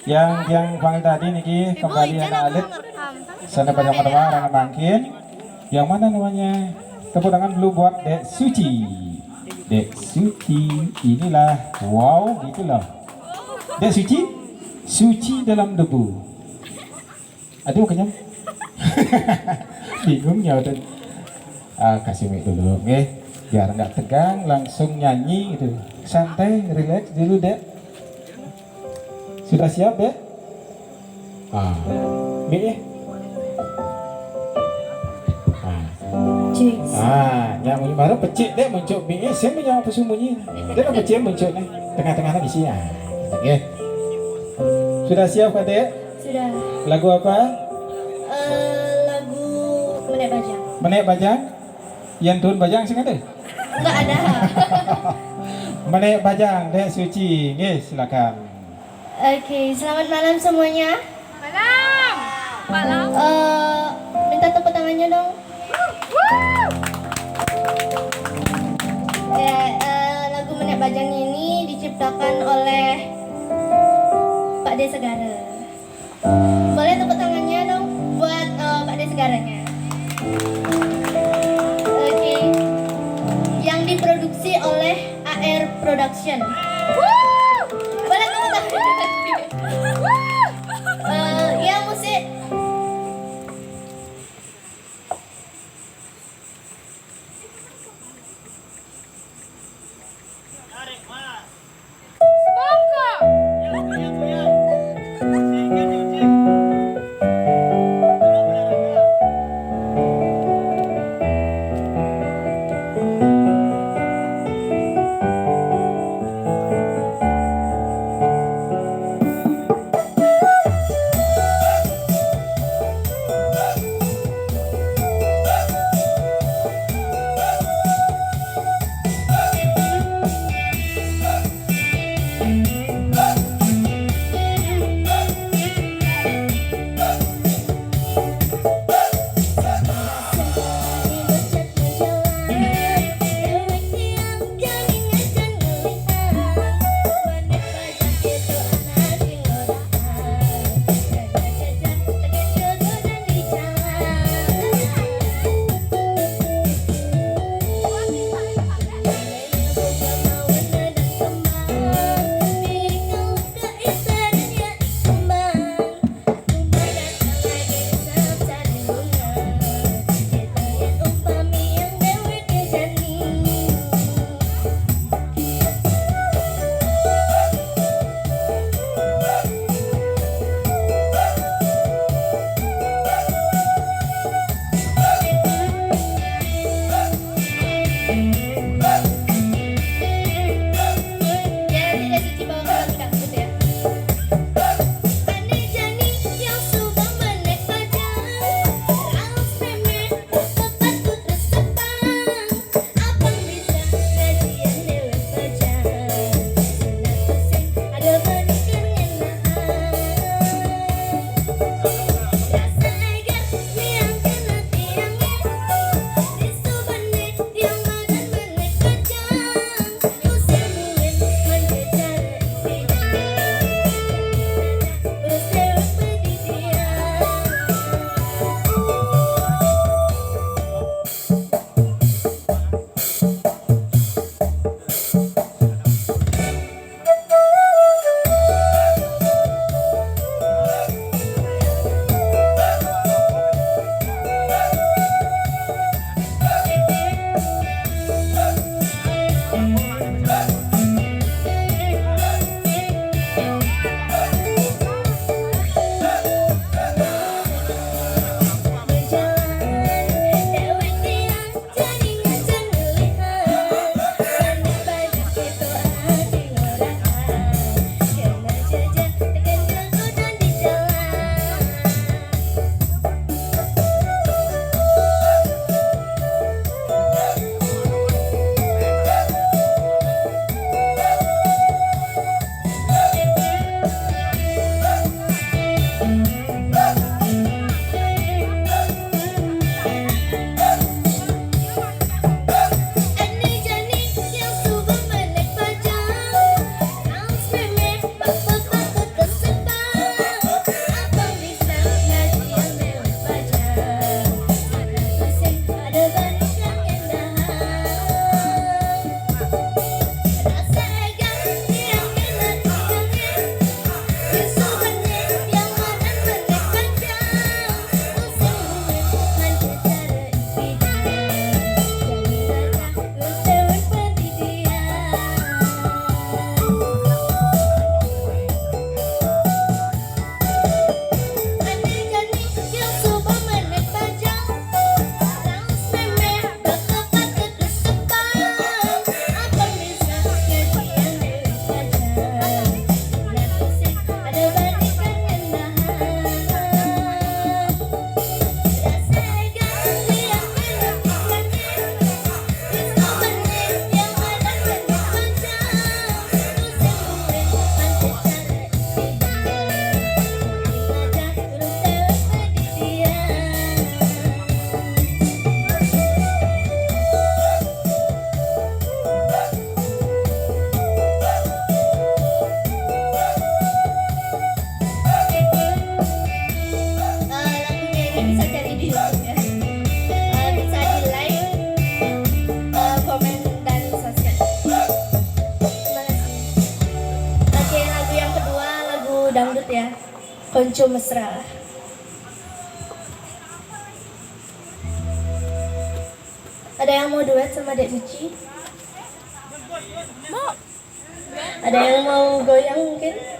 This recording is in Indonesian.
Yang panggil tadi niki kembali anak alit. Sana pada teman orang bangkin. Yang mana namanya? Tepuk tangan dulu buat Dek Suci. Dek Suci, inilah wow gitulah. Dek Suci, suci dalam debu. Aduh kenyang. Bingungnya udah. Kasih mic dulu, oke? Biar nggak tegang, langsung nyanyi gitu. Santai, relax dulu Dek. Sudah siap Dek? Mic ya? Yang baru pecik deh muncul mic saya punya apa sembunyi. Dia kan pecik muncul nih, tengah-tengahnya di sini. Oke. Sudah siap Kak Dek? Sudah. Lagu apa? Lagu Menek Bajang. Menek Bajang? Yang turun Bajang sih ada? Enggak ada. Menek Bajang, Dek Suci, guys silakan. Oke, selamat malam semuanya. Malam. Malam. Minta tepuk tangannya dong. Ya, lagu Menek Bajang ini diciptakan oleh Pak De Segara. Boleh tepuk tangannya dong buat Pak De Segaranya. Oke. Yang diproduksi oleh AR Production. Boleh tepuk tangannya. Ya musik. Konco Mesra. Ada yang mau duet sama Dek Suci? Mau. Ada yang mau goyang mungkin?